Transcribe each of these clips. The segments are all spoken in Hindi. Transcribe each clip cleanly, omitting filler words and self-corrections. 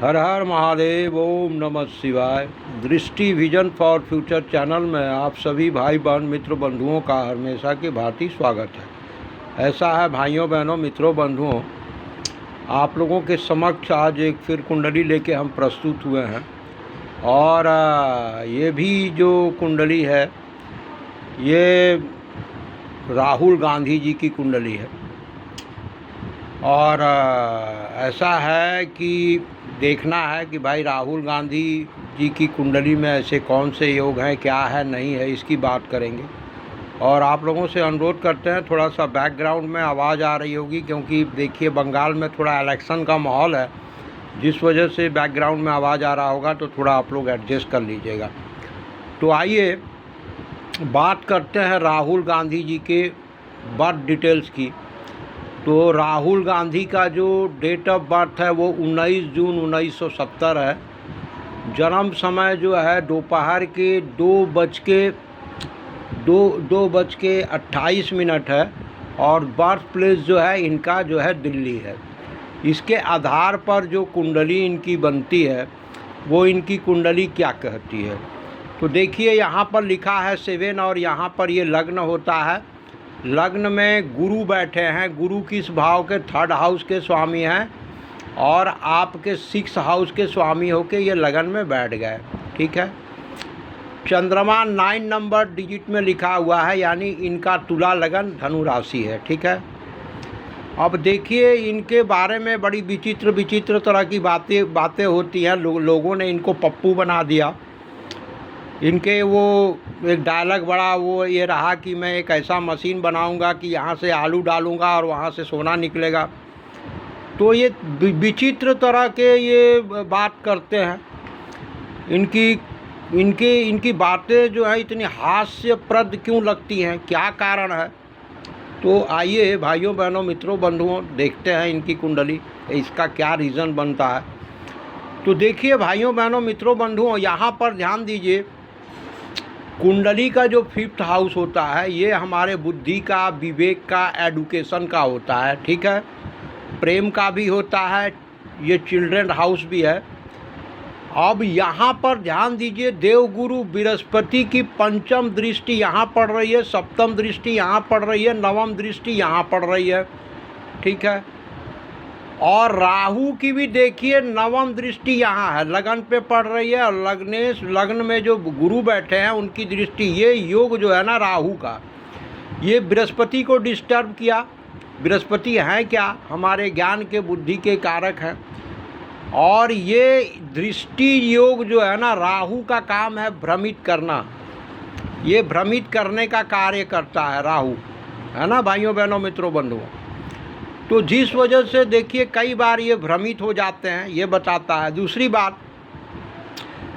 हर हर महादेव, ओम नमः शिवाय। दृष्टि विजन फॉर फ्यूचर चैनल में आप सभी भाई बहन मित्र बंधुओं का हमेशा की भांति स्वागत है। ऐसा है भाइयों बहनों मित्रों बंधुओं, आप लोगों के समक्ष आज एक फिर कुंडली लेके हम प्रस्तुत हुए हैं। और ये भी जो कुंडली है ये राहुल गांधी जी की कुंडली है। और ऐसा है कि देखना है कि भाई राहुल गांधी जी की कुंडली में ऐसे कौन से योग हैं, क्या है नहीं है, इसकी बात करेंगे। और आप लोगों से अनुरोध करते हैं, थोड़ा सा बैकग्राउंड में आवाज़ आ रही होगी क्योंकि देखिए बंगाल में थोड़ा इलेक्शन का माहौल है, जिस वजह से बैकग्राउंड में आवाज़ आ रहा होगा, तो थोड़ा आप लोग एडजस्ट कर लीजिएगा। तो आइए बात करते हैं राहुल गांधी जी के बर्थ डिटेल्स की। तो राहुल गांधी का जो डेट ऑफ बर्थ है वो 19 जून 1970 है। जन्म समय जो है दोपहर के 2:28 है। और बर्थ प्लेस जो है इनका जो है दिल्ली है। इसके आधार पर जो कुंडली इनकी बनती है वो इनकी कुंडली क्या कहती है। तो देखिए यहाँ पर लिखा है 7 और यहाँ पर ये लग्न होता है। लग्न में गुरु बैठे हैं। गुरु किस भाव के? 3rd हाउस के स्वामी हैं और आपके 6th हाउस के स्वामी होके ये लगन में बैठ गए। ठीक है। चंद्रमा 9 नंबर डिजिट में लिखा हुआ है, यानी इनका तुला लगन धनु राशि है। ठीक है। अब देखिए इनके बारे में बड़ी विचित्र तरह की बातें होती हैं। लोगों ने इनको पप्पू बना दिया। इनके वो एक डायलॉग बड़ा वो ये रहा कि मैं एक ऐसा मशीन बनाऊंगा कि यहाँ से आलू डालूंगा और वहाँ से सोना निकलेगा। तो ये विचित्र तरह के ये बात करते हैं। इनकी बातें जो है इतनी हास्यप्रद क्यों लगती हैं, क्या कारण है? तो आइए भाइयों बहनों मित्रों बंधुओं देखते हैं इनकी कुंडली, इसका क्या रीज़न बनता है। तो देखिए भाइयों बहनों मित्रों बंधुओं, यहाँ पर ध्यान दीजिए। कुंडली का जो 5th हाउस होता है ये हमारे बुद्धि का, विवेक का, एडुकेशन का होता है। ठीक है। प्रेम का भी होता है, ये चिल्ड्रन हाउस भी है। अब यहाँ पर ध्यान दीजिए, देवगुरु बृहस्पति की 5म दृष्टि यहाँ पड़ रही है, 7म दृष्टि यहाँ पड़ रही है, 9वीं दृष्टि यहाँ पड़ रही है। ठीक है। और राहु की भी देखिए 9वीं दृष्टि यहाँ है, लगन पे पड़ रही है। और लग्न में जो गुरु बैठे हैं उनकी दृष्टि, ये योग जो है ना राहु का, ये बृहस्पति को डिस्टर्ब किया। बृहस्पति हैं क्या? हमारे ज्ञान के, बुद्धि के कारक हैं। और ये दृष्टि योग जो है ना, राहु का काम है भ्रमित करना। ये भ्रमित करने का कार्य करता है राहु, है ना भाइयों बहनों मित्रों बंधुओं। तो जिस वजह से देखिए कई बार ये भ्रमित हो जाते हैं, ये बताता है। दूसरी बात,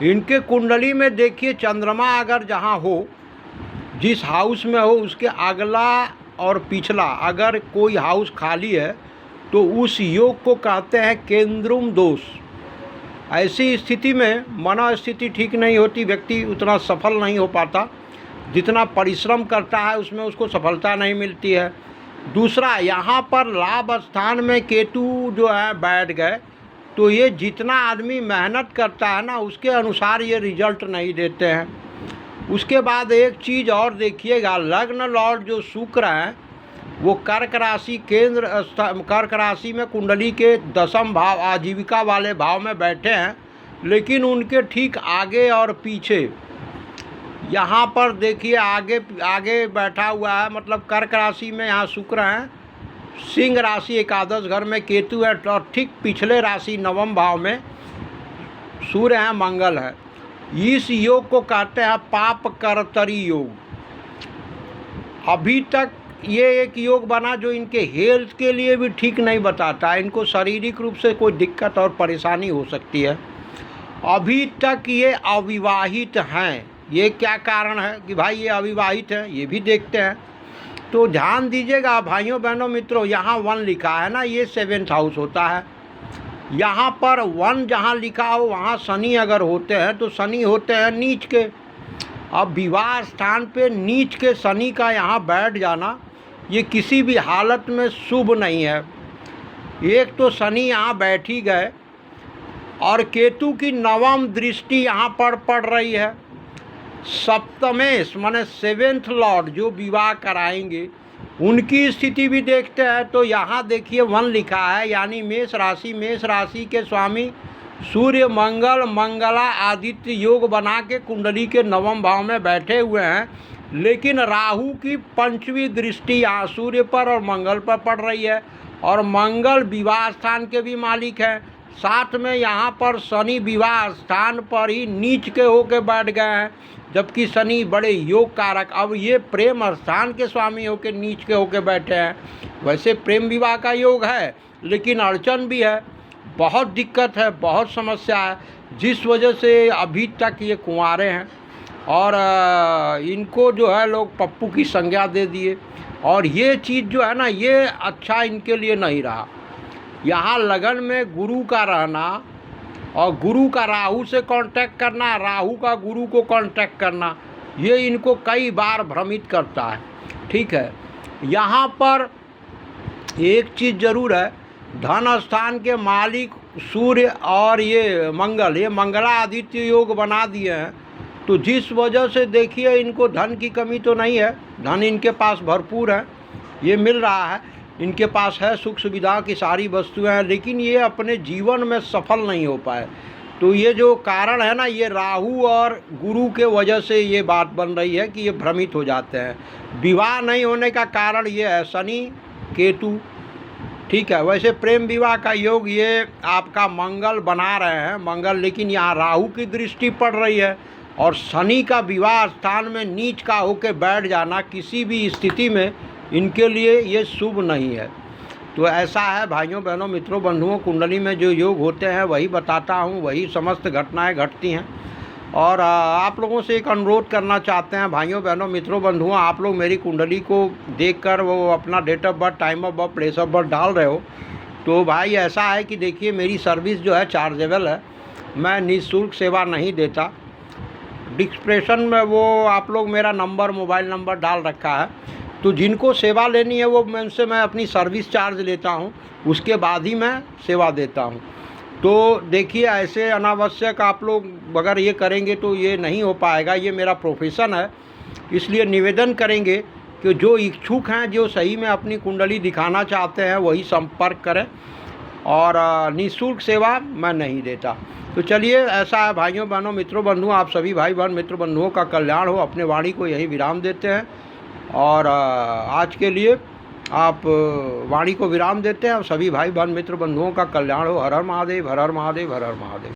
इनके कुंडली में देखिए चंद्रमा अगर जहाँ हो, जिस हाउस में हो, उसके अगला और पिछला अगर कोई हाउस खाली है तो उस योग को कहते हैं केंद्रुम दोष। ऐसी स्थिति में मनोस्थिति ठीक नहीं होती, व्यक्ति उतना सफल नहीं हो पाता, जितना परिश्रम करता है उसमें उसको सफलता नहीं मिलती है। दूसरा, यहाँ पर लाभ स्थान में केतु जो है बैठ गए, तो ये जितना आदमी मेहनत करता है ना उसके अनुसार ये रिजल्ट नहीं देते हैं। उसके बाद एक चीज़ और देखिएगा, लग्न लॉर्ड जो शुक्र हैं वो कर्क राशि कर्क राशि में कुंडली के 10म भाव आजीविका वाले भाव में बैठे हैं, लेकिन उनके ठीक आगे और पीछे यहाँ पर देखिए आगे बैठा हुआ है, मतलब कर्क राशि में यहाँ शुक्र हैं, सिंह राशि एकादश घर में केतु है, और ठीक पिछले राशि 9वें भाव में सूर्य हैं, मंगल है। इस योग को कहते हैं पाप कर्तरी योग। अभी तक ये एक योग बना जो इनके हेल्थ के लिए भी ठीक नहीं बताता है, इनको शारीरिक रूप से कोई दिक्कत और परेशानी हो सकती है। अभी तक ये अविवाहित हैं। ये क्या कारण है कि भाई ये अविवाहित हैं, ये भी देखते हैं। तो ध्यान दीजिएगा भाइयों बहनों मित्रों, यहाँ 1 लिखा है ना, ये 7th हाउस होता है। यहाँ पर 1 जहाँ लिखा हो वहाँ शनि अगर होते हैं तो शनि होते हैं नीच के। अब विवाह स्थान पे नीच के शनि का यहाँ बैठ जाना ये किसी भी हालत में शुभ नहीं है। एक तो शनि यहाँ बैठ ही गए और केतु की नवम दृष्टि यहाँ पर पड़ रही है। सप्तमेश माने सेवेंथ लॉर्ड जो विवाह कराएंगे उनकी स्थिति भी देखते हैं। तो यहाँ देखिए 1 लिखा है, यानी मेष राशि के स्वामी सूर्य मंगल मंगला आदित्य योग बना के कुंडली के नवम भाव में बैठे हुए हैं। लेकिन राहु की 5वीं दृष्टि यहाँ सूर्य पर और मंगल पर पड़ रही है, और मंगल विवाह स्थान के भी मालिक हैं। साथ में यहाँ पर शनि विवाह स्थान पर ही नीच के होके बैठ गए हैं, जबकि शनि बड़े योग कारक, अब ये प्रेम स्थान के स्वामी होके नीच के होके बैठे हैं। वैसे प्रेम विवाह का योग है, लेकिन अड़चन भी है, बहुत दिक्कत है, बहुत समस्या है, जिस वजह से अभी तक ये कुंवारे हैं। और इनको जो है लोग पप्पू की संज्ञा दे दिए, और ये चीज़ जो है ना, ये अच्छा इनके लिए नहीं रहा। यहाँ लगन में गुरु का रहना और गुरु का राहु से कांटेक्ट करना, राहु का गुरु को कांटेक्ट करना, ये इनको कई बार भ्रमित करता है। ठीक है, यहाँ पर एक चीज़ ज़रूर है, धन स्थान के मालिक सूर्य और ये मंगला आदित्य योग बना दिए हैं। तो जिस वजह से देखिए इनको धन की कमी तो नहीं है, धन इनके पास भरपूर है, ये मिल रहा है, इनके पास है, सुख सुविधा की सारी वस्तुएं हैं, लेकिन ये अपने जीवन में सफल नहीं हो पाए। तो ये जो कारण है ना, ये राहु और गुरु के वजह से ये बात बन रही है कि ये भ्रमित हो जाते हैं। विवाह नहीं होने का कारण ये है शनि केतु। ठीक है, वैसे प्रेम विवाह का योग ये आपका मंगल बना रहे हैं, मंगल, लेकिन यहाँ राहु की दृष्टि पड़ रही है, और शनि का विवाह स्थान में नीच का होकर बैठ जाना किसी भी स्थिति में इनके लिए ये शुभ नहीं है। तो ऐसा है भाइयों बहनों मित्रों बंधुओं, कुंडली में जो योग होते हैं वही बताता हूँ, वही समस्त घटनाएं घटती हैं। और आप लोगों से एक अनुरोध करना चाहते हैं भाइयों बहनों मित्रों बंधुओं, आप लोग मेरी कुंडली को देखकर वो अपना date of birth, time of birth, place of birth डाल रहे हो, तो भाई ऐसा है कि देखिए मेरी सर्विस जो है चार्जेबल है, मैं निःशुल्क सेवा नहीं देता। डिस्क्रिप्शन में वो आप लोग मेरा नंबर, मोबाइल नंबर डाल रखा है, तो जिनको सेवा लेनी है वो उनसे मैं अपनी सर्विस चार्ज लेता हूँ, उसके बाद ही मैं सेवा देता हूँ। तो देखिए ऐसे अनावश्यक आप लोग अगर ये करेंगे तो ये नहीं हो पाएगा, ये मेरा प्रोफेशन है। इसलिए निवेदन करेंगे कि जो इच्छुक हैं, जो सही में अपनी कुंडली दिखाना चाहते हैं, वही संपर्क करें, और निःशुल्क सेवा मैं नहीं देता। तो चलिए ऐसा है भाइयों बहनों मित्रों बंधुओं, आप सभी भाई बहन मित्र बंधुओं का कल्याण हो। अपने वाणी को यही विराम देते हैं, और आज के लिए आप वाणी को विराम देते हैं। सभी भाई बहन मित्र बंधुओं का कल्याण हो। हर हर महादेव, हर हर महादेव, हर हर महादेव।